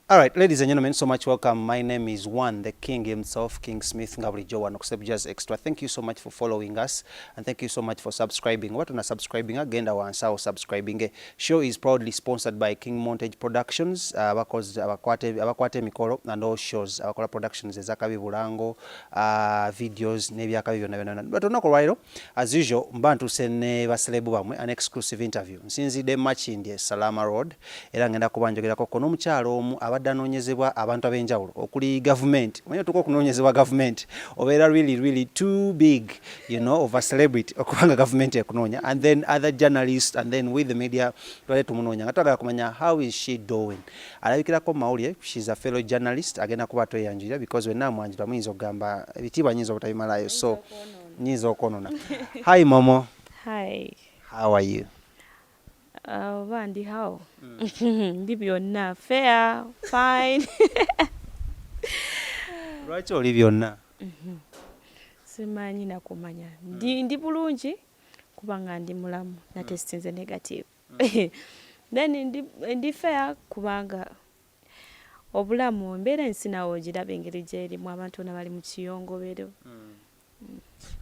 All right, ladies and gentlemen, so much welcome. My name is One, the King himself, King Smith Ngaburijo One Just Extra. Thank you so much for following us and thank you so much for subscribing. What on subscribing again? Our answer subscribing. Show is proudly sponsored by King Montage Productions. Because abakwate mikolo and all shows. Abakola productions ezakabi bulango, videos nebyakabi byonna. But onako lwairo as usual mbantu sene baselebu bamwe an exclusive interview. Nsinzidde Machindi Salama Road era ngenda kubanjogerako kono mukyalo omu abadde anoonyezebwa abantu ab'enjawulo okuli government mwenye tuko okunoonyezebwa government obeera really too big, you know, of a celebrity okubanga government ekunoonya, and then other journalists and then with the media twale tumunoonya nga twagala kumanya how is she doing. Alabikirako mawulire, she's a fellow journalist agenda kuba tweyanjulira because wenna mwanjula muyinza okugamba ebitiibwa nyinza obutabimalayo, so nyinza okwonona. Hi Momo. Hi. How are you? Wandi how? Ndi byonna fair, fine. Lwaki oli byonna? Simanyi nakumanya. Ndi bulungi kubanga ndi mulamu na testinze negative. Then ndi fair kubanga obulamu mbeera ensinawo girabe engeri gyerimu abantu bali mu kiyongobero.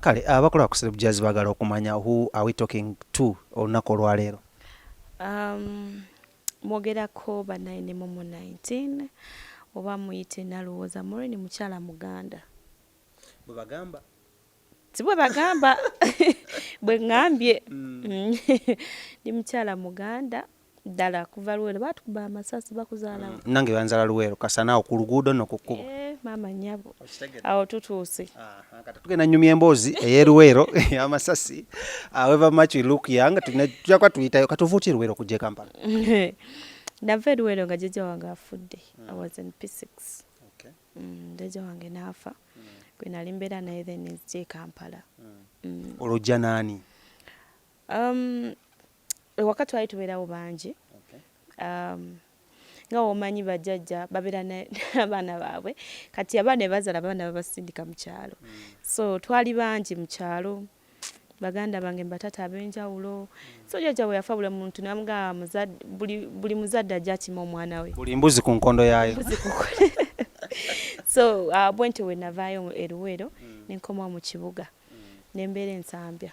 Kale abakola ku Sebunya bagala okumanya who are we talking to olunaku olwaleero? Mwogerako banaine Momo 19 oba muyite nalowooza Moreni Mukyala Muganda. Bwe bagamba? Sibwe bagamba bwe ngambye. Ndi Mukyala Muganda ddala kuva Luweero batukuba amasasi bakuzaalawo. Nange banzala Luweero kasanaawo ku luguudo n'okukkuba. Mama nyabo. Awo tutuuse. Kati tugenda nnyumya Embozzi ey'Luweero amasasi. However much we look young, tujja tuyitayo katuvuuti Luweero kujja Kampala. Nava Luweero nga jjajja wange afudde. I was in P6. Okay. Jjajja wange n'afa. Gwe nali mbeera naye then nzije Kampala. Olojja naani? Wakati twali tubeerawo bangi. Nga omanyi bajjajja babeera n'abaana baabwe kati abaana ne bazaala abaana babasindika mu kyalo. So twali bangi mu kyalo, baganda bange batata ab'enjawulo. So jjajja bwe yafa buli muntu n'amugamba buli muzadde ajja atima omwana we. Buli mbuzi ku nkondo yaayo. So bwentyo we navaayo e Luweero ne nkomawo mu kibuga ne mbeera ensambya.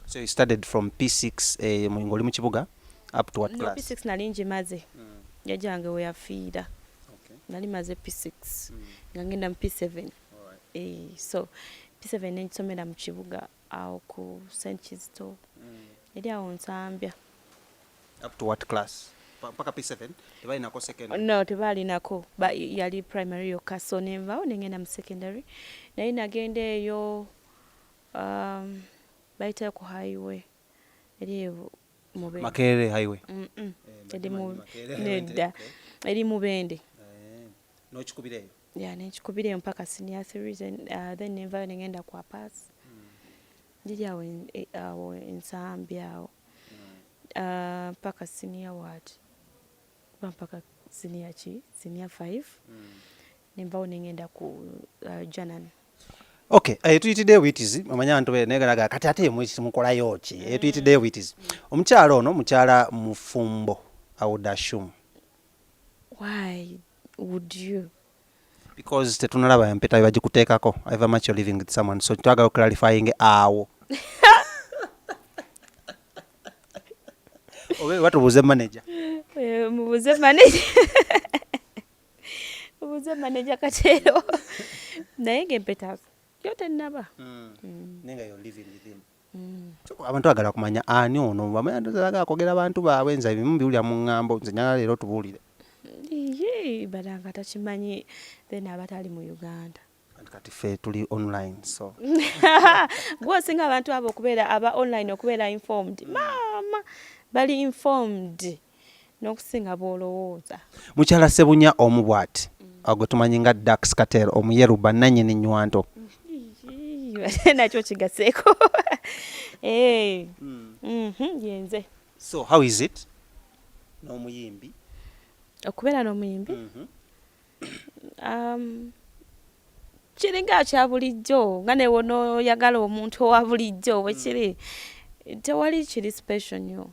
So you started from P6 ng'oli mu kibuga up to what class? No, P6 nali ngimaze. Jjajja wange we yafiira. Nali maze P6 nga ngenda mu P7. So P7 nengisomera mu kibuga awo ku St. Kizito. Eri awo nsambya. Up to what class? Paka P7? Tebaalinako secondary? No, tebaalinako. Yali primary yokka. So nenvaawo nengenda mu secondary. Naye nagenda eyo bayitayo ku highway. Eri Mubende. Makerere highway? Eri nedda. Eri Mubende. N'okikubireeyo? Yeah, nekikubireeyo mpaka senior 3 then nenvaayo nengenda kwa pass. Ndiri awo ensambya awo. Mpaka senior what? Mpaka senior 5. Nenvaawo nengenda ku Janan. Okay, tuyitiddeyo buyitizi omanya abantu negalaga kati ate mukolayo ki? Tuyitiddeyo buyitizi. Omukyala ono mukyala mufumbo, I would assume. Why would you? Because tetunalaba empeta bagikuteekako. However much you're living with someone, so twagala clarifying awo. Owe watubuuze manager. Mubuuze manager. Mubuuze manager Katelo. Naye ng'empeta yote naba. Nenga you're living with him. Abantu agala kumanya ani ono bamanya ndozaga akogera abantu baabwe nza ebimu biwulira mu ŋŋambo nze nyala leero tubuulire. Badanga takimanyi then abatali mu Uganda. Kati ffe tuli online so. Gwosinga abantu abo okubeera aba online okubeera informed. Mama bali informed n'okusinga bw'olowooza. Mukyala Sebunya omu bw'ati. Agwe tumanyi nga Dax Katel omuyeruba nannyini nnywanto. Nakyo kigaseeko. Yenze. So how is it? N'omuyimbi? Okubeera n'omuyimbi? Kiringa kya bulijjo nga ne wonooyagala omuntu owa bulijjo bwe kiri. Tewali kiri special nnyo.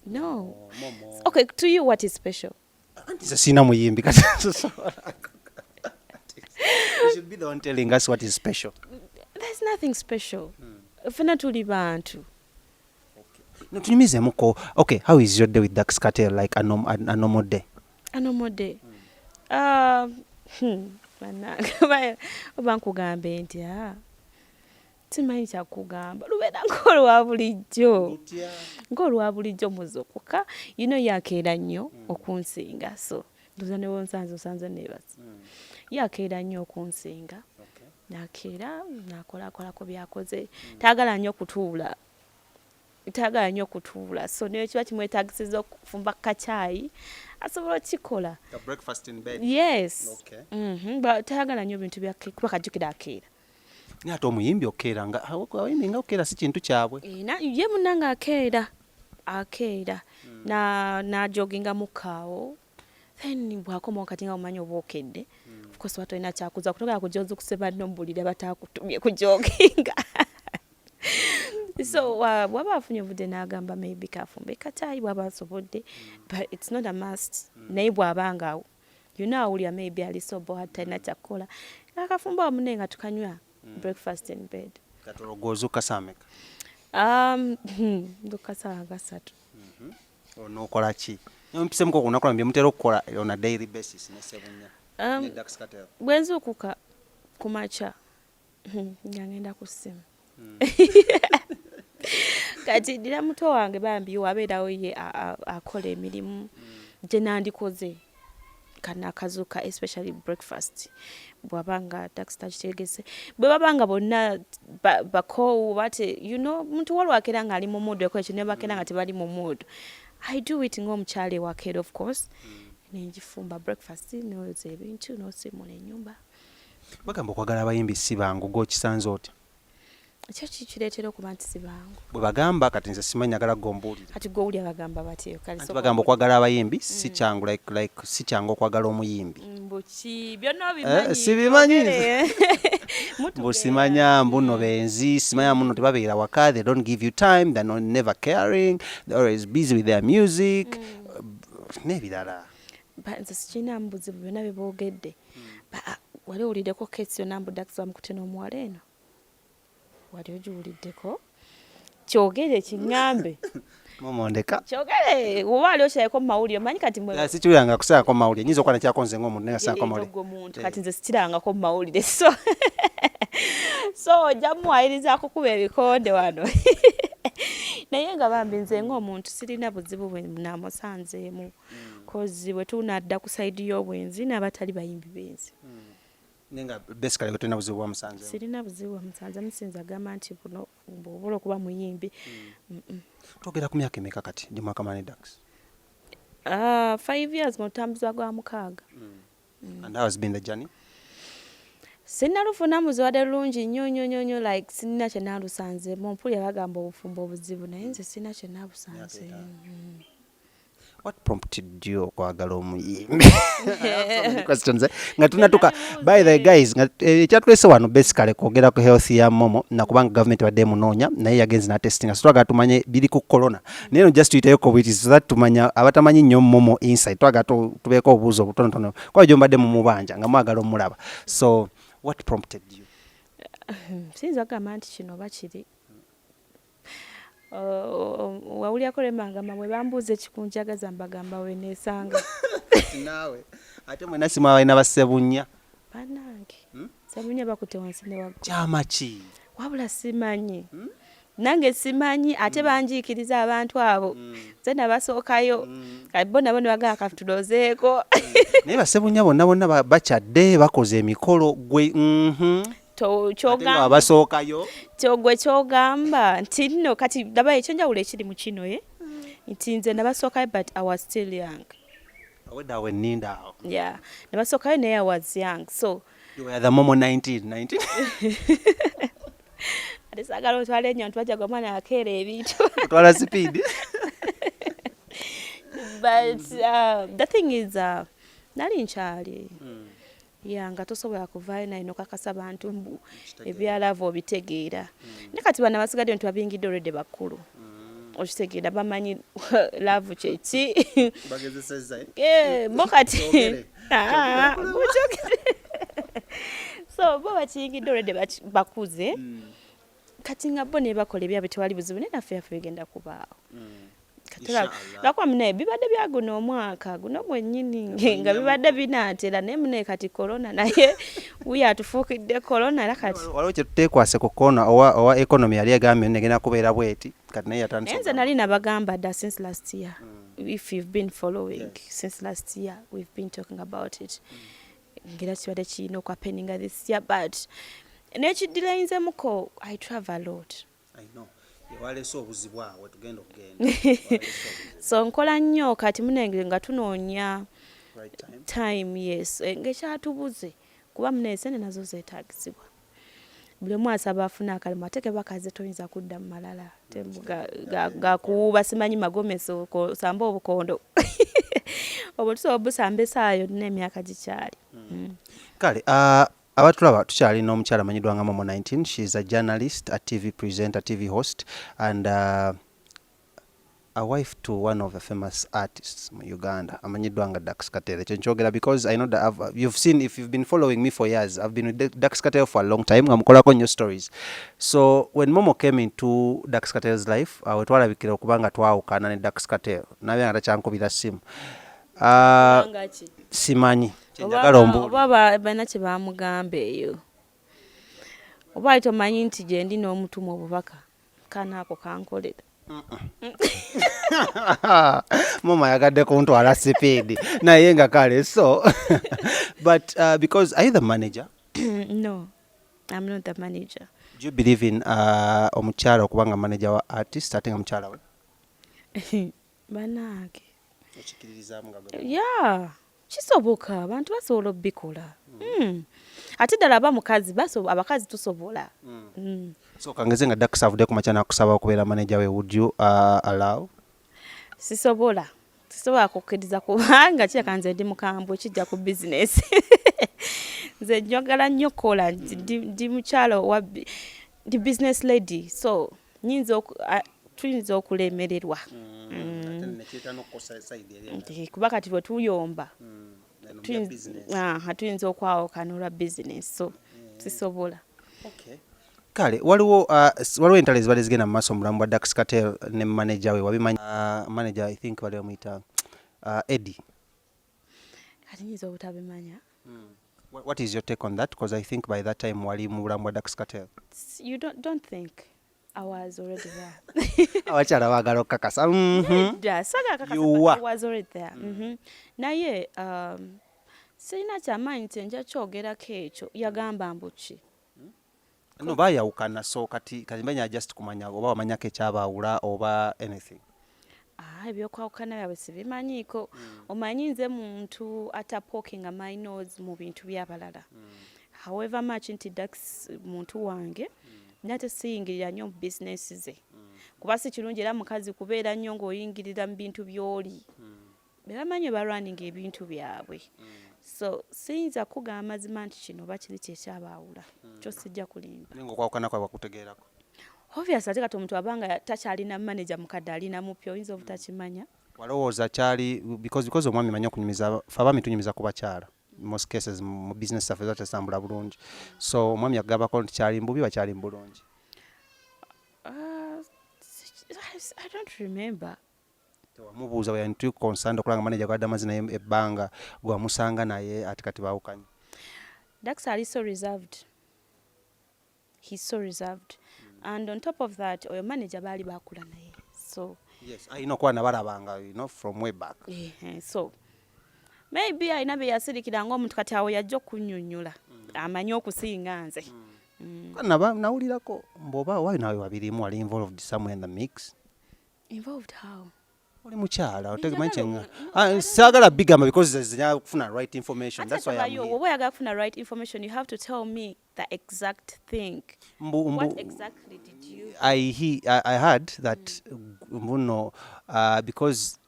No. Momo. Okay, to you what is special? Anti sina muyimbi kati. You should be the one telling us what is special. There's nothing special. Fena tuli bantu. No, tunyumize muko. Okay, how is your day with Dax Katel, like a normal day? A normal day. Oba nkugambe nti simanyi kyakugamba lubeera ng'olwa bulijjo muzukuka yakeera nnyo okunsinga so ndoza ne wonsanze neebasa yakeera nnyo okunsinga nakeera nakolakolako byakoze taagala nnyo kutuula so naye kiba kimwetagisiza okufumba kacaayi asobola okikola breakfast in bed. Yes. But taagala nnyo bintu bya kuba kajjukira akeera. Ni ate omuyimbi okeera nga awayimbi nga okeera si kintu kyabwe. Ye munnanga akeera n'ajoginga mu kaawo then bw'akoma kati nga omanyi oba okedde of course watolina kyakuza kutogera kujoza okuseba nno mbulira bataakutumye kujoginga so bw'aba afunye obudde n'agamba maybe kafumbe kacaayi bw'aba asobodde but it's not a must naye bw'abanga awo awulira maybe ali sobo hatalina kyakukola akafumba wamunne nga tukanywa breakfast in bed. Katologoza okasameka? Ndukasaawa gasatu. Onookola ki? Mpisemuko okunakola bye mutera okukola on a daily basis ne Sebunya ne Dax Katel? Bwe nzuukuka ku makya nga ngenda ku ssimu. Kati ddira muto wange bambi wabeerawo ye akola emirimu gye nandikoze kanakazuka especially breakfast bwabanga Dax takitegese bwe babanga bonna bakowu bate muntu walwakera nga ali mu mood ekyo ne bakera nga tebali mu mood. I do it ng'omukyala ewakeera of course nenjifumba breakfast noyoza ebintu nosimula ennyumba. Bagamba okwagala abayimbi si bangu gwokisanze otya? Ekyo kikireetera okuba nti si bangu. Bwe bagamba kati nze simanyi njagala gombuulire. Kati gw'owulira bagamba batyo kale so bagamba okwagala abayimbi si kyangu like si kyangu okwagala omuyimbi. Mbuki byonna bimanyi. Sibimanyi. Simanya mbuno benzi simanya muno tebabeera waka, they don't give you time, they're not never caring, they're always busy with their music. Nebirala. Nze sikina mbuzibu byonna bye boogedde. Wali owuliddeko kesi yonna mbu Dax bamukute n'omuwala eno? Wali ogiwuliddeko? Kyogere kiŋŋambe. Momo ndeka. Kyogere oba wali okyayeko mu mawulire omanyi kati mwe. Sikiwuliranga kusaako mu mawulire nyinza okuba nekyakonze ng'omuntu naye asaako mu mawulire. Kati nze sikirangako mu mawulire so ojja muwayiriza kukuba ebikonde wano. Naye nga bambi nze ng'omuntu sirina buzibu bwe naamusanzeemu kozi bwe tunadda ku sayidi y'obwenzi n'abatali bayimbi benzi. Nenga basically gotena buzibu bwa musanze. Sirina buzibu bwa musanze musinza gamba nti buno mbobola okuba muyimbi. Togera ku myaka emeka kati ndi mwakamani Dax? 5 years mu tambuza gwa mukaaga. And how has been the journey? Sinna lufuna muziwadde lungi nnyo like sinna kye naalusanze mpulira bagamba obufumbo obuzibu naye nze sinna kye naabusanze. What prompted you okwagala omuyimbi? Questions nga tunatuka by the guys nga kyatulese wano basically kwogera ku health ya Momo na kubanga government wadde munoonya naye yagenze na testing so twaga tumanye biri ku corona naye just tuyitayo covid so that tumanya abatamanyi nnyo Momo inside twaga tubeeko obuuzo butonotono kwa jomba dde mu mubanja nga mwagala omulaba so what prompted you? Sinza kugamba nti kino bakiri wawulyako lembangamba bwe bambuuza ekikunjagaza mbagamba we neesanga. Naawe ate mwena simu abalina ba Sebunya bannange Sebunya bakute wansi ne wagwa kyama ki wabula simanyi nange simanyi ate banjiikiriza abantu abo nze nabasookayo bo nabo ne bagala katulozeeko naye ba Sebunya bonna bakyadde bakoze emikolo gwe abasookayo kyogwe kyogamba nti nno kati ndaba ekyenjawulo ekiri mu kino nti nze nabasookayo but I was still young. Aweddawe nninda awo. Yeah, nabasookayo naye I was young so. You were the Momo 19. Ate saagala otwala ennyo ntwajja gwe omwana akeera ebintu. Otwala speed. But the thing is nali nkyali. Nga tosobola kuvaayo naye nokakasa bantu mbu ebyalava obitegeera. Ne kati bana basigadde nti babingidde already bakulu. okitegeera bamanyi love kyeki bagezesezza bo kati so bo bakiyingidde olwedde bakuze kati nga bo ne bakola ebyabwe tewali buzibu naye naffe yaffe bigenda kubaawo lwakuba mune bibadde bya guno omwaka guno gwennyini nga bibadde binaatera naye mune kati korona naye wuyo atufuukidde korona era kati waliwo kye tuteekwase ku korona owa economy yali egambye negenda kubeera bweti kati naye yatandise nze nali nabagamba dda since last year if you've been following since last year we've been talking about it ngera kibadde kirina okwapeninga this year but nekidirayinzemuko I travel a lot. I know. Waleese obuzibu awo tugenda okugenda so nkola nnyo kati munenge nga tunoonya time yes ngekyatubuze kuba muneesene nazo zeetagisibwa buli omu asaba afuna akalimu ate ke bakaze toyinza kudda mu malala gakuwuuba simanyi magomeso samba obukondo obutusobola obusamba esaayo yonna emyaka gikyali kale abatulaba tukyalina omukyala amanyiddwa nga Momo 19. She is a journalist, a TV presenter, TV host, and a wife to one of the famous artists in Uganda, amanyiddwa nga Dax Katel. Chenchogera because I know that you've seen, if you've been following me for years, I've been with Dax Katel for a long time. Ngamukolako new stories. So when Momo came into Dax Katel's life, twalabikira okubanga twawukana ne Dax Katel. Naye nga takyankubira simu. Simanyi. Oba balina kye bamugamba eyo oba ali tomanyi nti gye ndi n'omutuma obubaka kana ako kankolera Momo yagadde kuntwala sipiidi naye nga kale so but because are you the manager? No, I'm not the manager. Do you believe in omukyala okubanga manager wa artist ate nga mukyala we? Banaage okikiririzaamu nga yeah kisoboka abantu basobola obikola ate ddala aba mukazi abakazi tusobola so kangeze nga Dax avudde ku makya nakusaba okubeera manager we, would you allow? sisobola kukkiriza kubanga kireka nze ndi mukambwe kijja ku business nze njagala nnyo kola ndi mukyalo ndi business lady so tuyinza okulemererwa kuba kati bwe tuyomba tuyinza okwawukana olwa business so sisobola. Kale waliwo entalo ezibadde zigenda mu maaso mu bulamu bwa Dax Katel ne manager we wabimanyi manager I think bali bamuyita Eddie. Kati nyinza obutabimanya. What is your take on that? Because I think by that time wali mu bulamu bwa Dax Katel. You don't think I was already there. Abakyala baagala okukakasa. I was already there. Naye sirina kyamaanyi nti nja kyogerako ekyo yagamba mbuki. No bayawukana so kati mbanya just kumanya oba wamanyako ekyabaawula oba anything. Ebyokwawukana byabwe sibimanyiiko. Omanyi nze muntu atapokinga my nose mu bintu by'abalala. However much nti Dax muntu wange nate siyingirira nnyo mu business ze kuba si kirungi era mukazi kubeera nnyo ng'oyingirira mu bintu by'oli bebamanyi barunning ebintu byabwe so siyinza kugamba mazima nti kino oba kiri kyekyabaawula kyo sijja kulimba naye ng'okwawukana kwabwe kutegeerako obviously ate kati omuntu abanga takyalina manager mukadde alina mupya oyinza obutakimanya walowooza kyali because omwami manyi okunyumiza fe abaami tunyumiza ku bakyala most cases mu business stuff ezate sambula bulungi so omwami yagambako nti kyali mbubi bakyali mbulungi. I don't remember. Wamubuuza we ntu concerned okulanga manager gwadde amazina ebbanga gwamusanga naye ati kati baawukanye. Dax ali so reserved. He's so reserved. And on top of that oyo manager baali baakula naye so yes ayina okuba nabalabanga from way back. So maybe ayina bye yasirikira ng'omuntu kati awo yajja okunnyonnyola amanyi okusinga nze. Nawulirako mboba wayo nawe wabirimu wali involved somewhere in the mix. Involved how? Oli mukyala otegemanyi saagala bigamba because zenya kufuna right information. That's why I'm here. Oba oyagala kufuna right information you have to tell me the exact thing. What exactly did you? I heard that mbuno because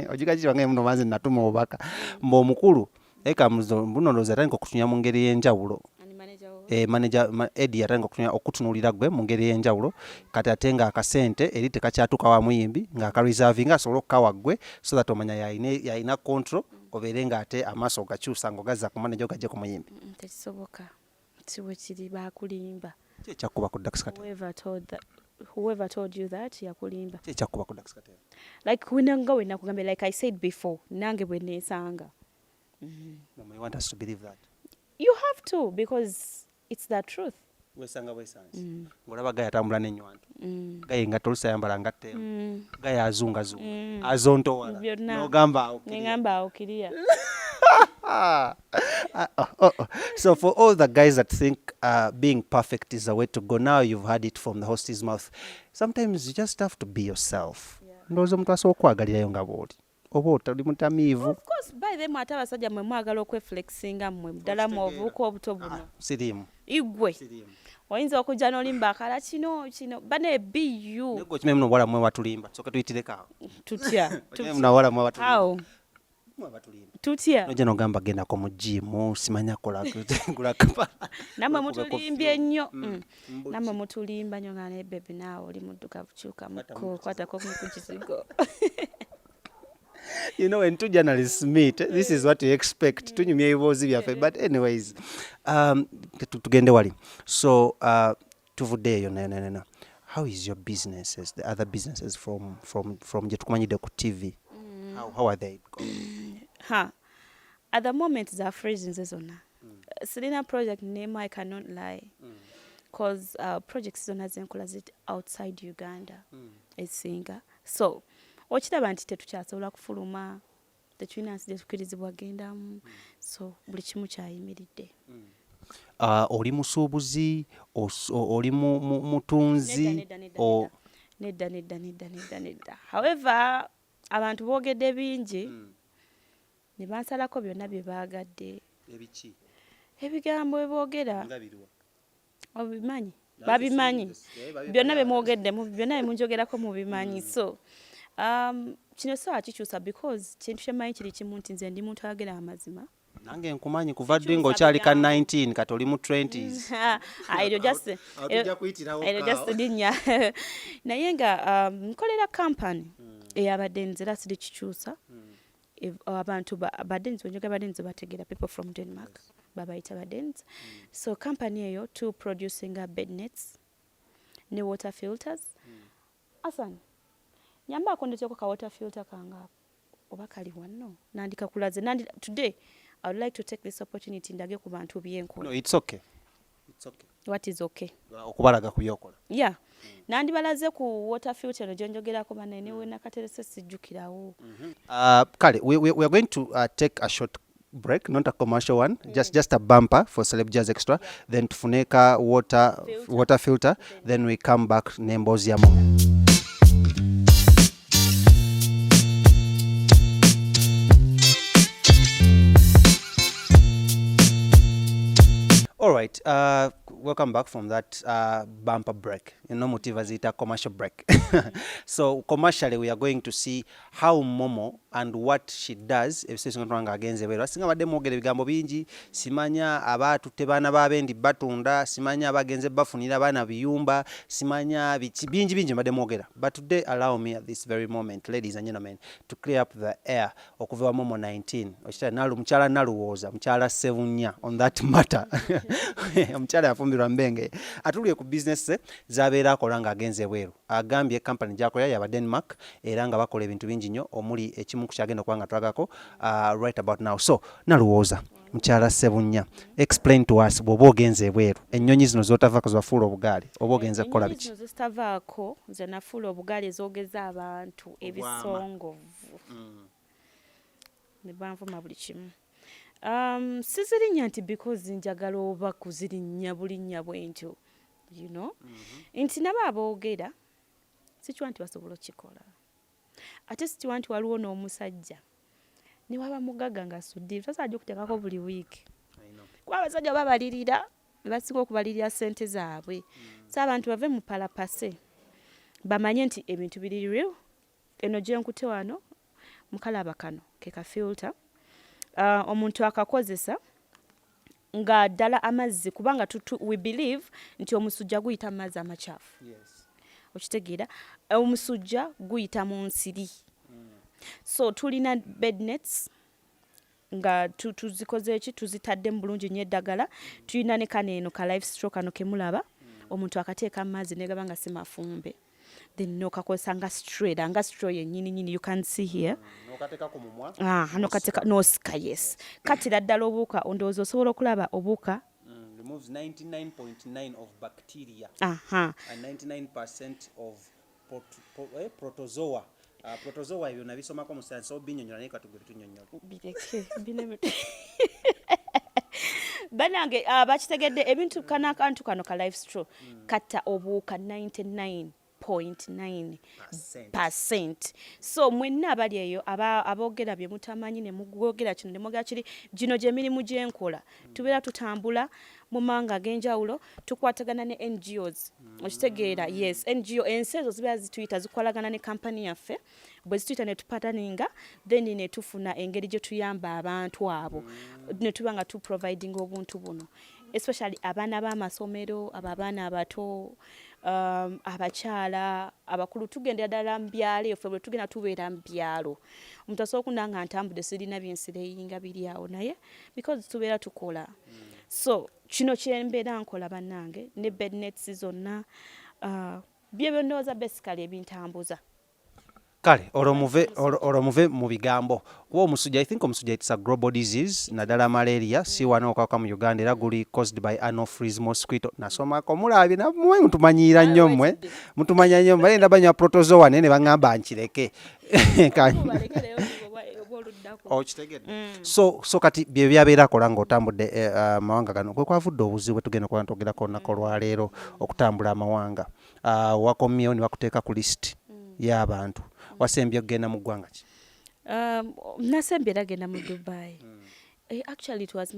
ojikachirwa nga mbuno manze natuma obubaka mbo omukulu eka mbuno ndoza tanko kutunya mu ngeri y'enjawulo. Ani manager wo? manager Eddie yatanga okutunulira gwe mu ngeri y'enjawulo kati ate nga akasente eri tekakyatuka wa muyimbi nga akareserving asobola okukawa gwe so that omanya yalina control obeere nga ate amaaso gakyusa ng'ogazza ku manager ogajje ku muyimbi. Tekisoboka kiwe kiri bakulimba. Kyekyakuba ku Dax Katel. Whoever told you that yakulimba. Kyekyakuba ku Dax Katel. Like winanga wenakugambe like I said before nange bwe neesanga. Mama, you want us to believe that? You have to because it's the truth. Wesanga wesansi. Ngolaba gaya tambula n'ennywanto. Gaye nga tolusa yambala ngatte. Gaye azunga. Azonto wala. N'ogamba okiriya. Ngamba okiriya. So for all the guys that think being perfect is the way to go, now you've heard it from the host's mouth. Sometimes you just have to be yourself. Ndowooza omuntu asobola okwagalirayo nga bw'oli. Oba otali mutamiivu. Of course, by them ate abasajja mwe mwagala okweflexinga mmwe ddala mu obuuka obuto buno. Siriimu. Igwe. Oyinza okujja n'olimba akala kino bane be you. Nego kimwe muno wala mwe watulimba. Soka tuyitireko awo. Tutya. Muna wala mwe watulimba. Awo. Tutya. Nojja n'ogamba gendako mu gym simanya kola kapa. Namwe mutulimbye nnyo. Namwe mutulimba nnyo nga ne baby naawe oli mudduka bukyuka muko kwatako ku kisigo. You know, when two journalists meet, this is what you expect. Tunyumya ebibuuzi byaffe. But anyways, tugende wali. So, tuvuddeeyo no. How is your businesses, the other businesses from gye tukumanyidde ku TV? How are they going? At the moment, they are freezing zona. Selena project name, I cannot lie. Because project zona zenkola zit outside Uganda. Kyesinga. So, okiraba nti tetukyasobola kufuluma tetulina nsi gye tukirizibwa gendamu so buli kimu kyayimiridde. Oli musuubuzi oli mutunzi nedda. However abantu boogedde bingi ne bansalako byonna bye baagadde. Ebigambo bye boogera obimanyi babimanyi byonna bye mwogeddemu byonna bye munjogerako mubimanyi. So kino so akikyusa because kintu kyemmanyi kiri kimu nti nze ndi muntu ayogera amazima. Nange nkumanyi kuva ddi ng'okyali ka 19 kati oli mu 20s. Eryo just linnya. Naye nga nkolera kampani eyabadde nzira siri kikyusa. Abantu badenzi wenjoga badenzi bategeera people from Denmark babayita badenzi. So kampani eyo to producing bed nets ne water filters. Asan nyamba ndeteko ka water filter kanga oba kali wanno nandika kulaze today I would like to take this opportunity ndage ku bantu byenko. No, it's okay. What is okay? Okubalaga kubyokola. Yeah. Nandi balaze ku water filter njonjogerako banene we nakaterese sijjukirawo. Kale we are going to take a short break, not a commercial one, just a bumper for Celeb Jazz Extra, then tufuneka water filter, then we come back ne Embozzi ya Momo. All right, welcome back from that bumper break. You know, Motiva zita commercial break. So commercially, we are going to see how Momo and what she does. Singa badde mwogera ebigambo bingi, simanya abaatutte baana b'abendi batunda, simanya abagenze bafunira baana biyumba, simanya bingi badde mwogera. But today, allow me at this very moment, ladies and gentlemen, to clear up the air. Okuva Momo 19, Mukyala naluwooza, Mukyala Sebunya on that matter. Omukyala yafumbirwa mbenge atulye ku business zabeera akola ng'agenze bweru. Agambye company gy'akolera yaba Denmark era nga bakola ebintu bingi nnyo omuli ekimu ku kyagenda okuba nga twagako right about now. So naluwooza Mukyala Sebunya, explain to us bw'oba ogenze bweru ennyonyi zino z'otavaako zafuula obugaali oba ogenze kukola biki? Ennyonyi zino zitavaako nze nafuula obugaali ezogeza abantu ebisongovu ne banvuma buli kimu. Sizirinya nti because njagala oba kuzirinya bulinnya bwentyo, you know. Nti nabo aboogera sikiwa nti basobola okikola. Ate sikiwa nti waliwo n'omusajja ne waba mugagga ng'asudde tasajja okuteekako buli wiiki. Kuba abasajja babalirira basinga okubalirira ssente zaabwe. So abantu bave mu palapase bamanye nti ebintu biri real. Eno gye nkute wano mukalaba kano ke ka filter. Omuntu akakozesa nga ddala amazzi kubanga we believe nti omusujja guyita mu mazzi amacaafu. Okitegeera omusujja guyita mu nsiri. So tulina bed nets nga tuzikoze eki tuzitadde mu bulungi nnyo eddagala. Tulina ne kano eno ka life stroke kano kemulaba omuntu akateeka mu mazzi ne gaba nga si mafumbe. Then nokakozesa nga straw yennyini you can see here. Nokateeka ku mumwa. Nokateeka nosika yes. Katira ddala obuuka ondowooza osobola okulaba obuuka. Removes 99.9 of bacteria and 99% of protozoa. Protozoa ebyo nabisomako mu science so binyonyola naye katugwe tunyonyola. Bireke banange bakitegedde ebintu kantu kano ka life straw katta obuuka 99.9%. So mwenna abali eyo aboogera bye mutamanyi ne mugogera kino ne mugera kiri gino gye mirimu gyenkola tubeera tutambula mu manga ag'enjawulo tukwatagana ne NGOs. Okitegeera yes NGO ensi ezo zibeera zituyita zikolagana ne kampani yaffe bwe zituyita ne tupataninga then ne tufuna engeri gye tuyamba abantu abo ne tuba nga providing obuntu buno especially abaana b'amasomero abaana abato abakyala abakulu tugendera ddala mu byalo effe bwe tugenda tubeera mu byalo omuntu asobola okunanga ntambudde sirina byensireeyinga biri awo naye because tubeera tukola so kino kyembeera nkola bannange ne bed nets zonna bye byonnooza basically ebintambuza. Kale olomuve mu bigambo kuba omusujja I think omusujja it's a global disease naddala malaria si wano okawuka mu Uganda era guli caused by anopheles mosquito nasomako mulabye namwe mutumanyiira nnyo mmwe mutumanya nnyo mmwe enda banywa protozoa naye ne baŋŋamba nkireke so kati bye byabeera akola ng'otambudde amawanga gano kwe kwavudde obuzibu tugenda kuba ntogerako olunaku olwaleero okutambula amawanga wakomyewo ne bakuteeka ku list y'abantu wasembye okgenda mu ggwanga ki? Nasembye nagenda mu Dubai. Actually it was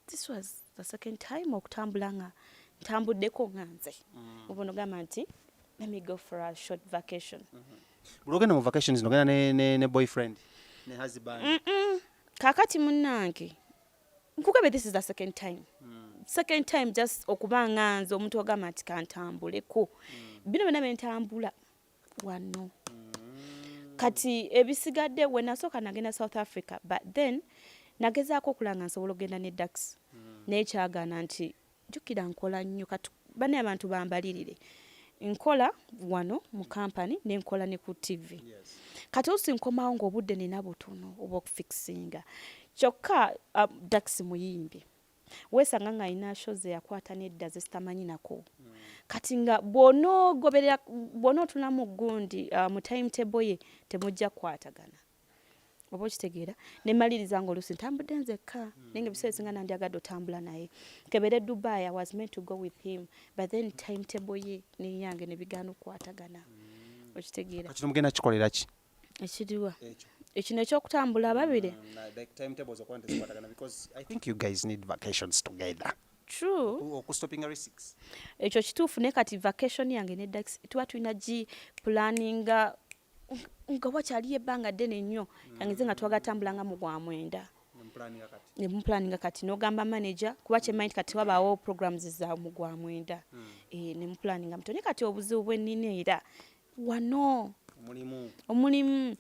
this was the second time okutambula nga ntambuddeko nga nze obono gamba nti let me go for a short vacation. Bulogenda mu vacations nogenda ne boyfriend ne husband. Kakati munnange nkugambye this is the second time. Second time just okuba nga nze omuntu ogamba nti kantambuleko bino byonna bentambula wano kati ebisigadde we nasooka nagenda South Africa but then nagezaako okulanga nsobola okugenda ne Dax naye kyagaana nti jjukira nkola nnyo kati bane abantu bambalirire nkola wano mu company ne nkola ne ku TV kati osinkomawo ng'obudde nina butono oba okufikisinga kyokka Dax muyimbi weesanga nga alina shows yakwata nedda zesitamanyi nako kati nga bw'onootulamu gundi mu timetable ye temujja kukwatagana oba okitegeera ne maliriza ng'oluusi ntambudde nzekka naye nga ebiseera ebisinga nandyagadde otambula naye kebere Dubai I was meant to go with him but then timetable ye neyange ne bigaana okukwatagana okitegeera kino mugenda kikolera ki ekiriwa ekino ekyokutambula ababiri like timetables okwantezikwatagana because I think you guys need vacations together. True. Okustopinga risks. Ekyo kituufu naye kati vacation yange ne Dax tuba tulina gi planninga nga wakyali ebbanga ddene nnyo yange nga twagatambulanga mu gwamwenda ne muplanninga kati n'ogamba manager kuba kyemmanyi kati wabaawo programs za mu gwamwenda ne muplanninga mutone kati obuzibu bwennina era wano omulimu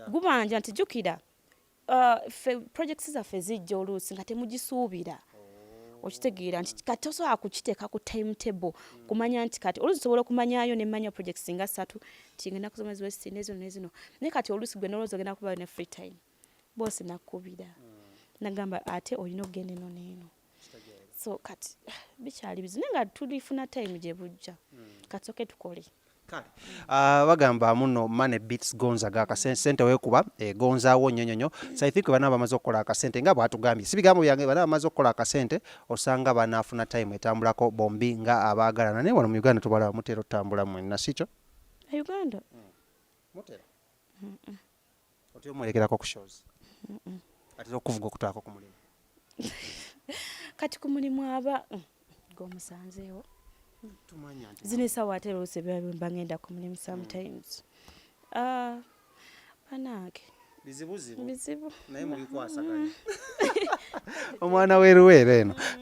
gubanja nti jjukira projects zaffe zijja oluusi nga temugisuubira okitegeera nti kati osobola kukiteeka ku timetable kumanya nti kati oluusi sobola okumanyayo nemmanya projects nga 3 tingenda kusoma ziwesi nezino naye kati oluusi gwe nolowooza ogenda kubayo ne free time boosi nakkubira nagamba ate olina okgenda eno neeno so kati bikyali bizi naye nga tulifuna time gye bujja kati soke tukole bagamba muno money beats gonza ga akasente weekuba gonzaawo nnyo so I think bana bamaze okukola akasente nga bwatugambye si bigambo byange bana bamaze okukola akasente osanga banaafuna time etambulako bombi nga abaagalana naye wano mu Uganda tubalaba mutera otambula mwenna sikyo Uganda mutera otyo mwerekerako ku shows ate okuvuga okutaako ku mulimu kati ku mulimu aba g'omusanzeewo zino essaawa ate oluusi biba bangenda ku mulimu sometimes banaage bizibu bizibu naye muli kwasaganya omwana w'eruweero eno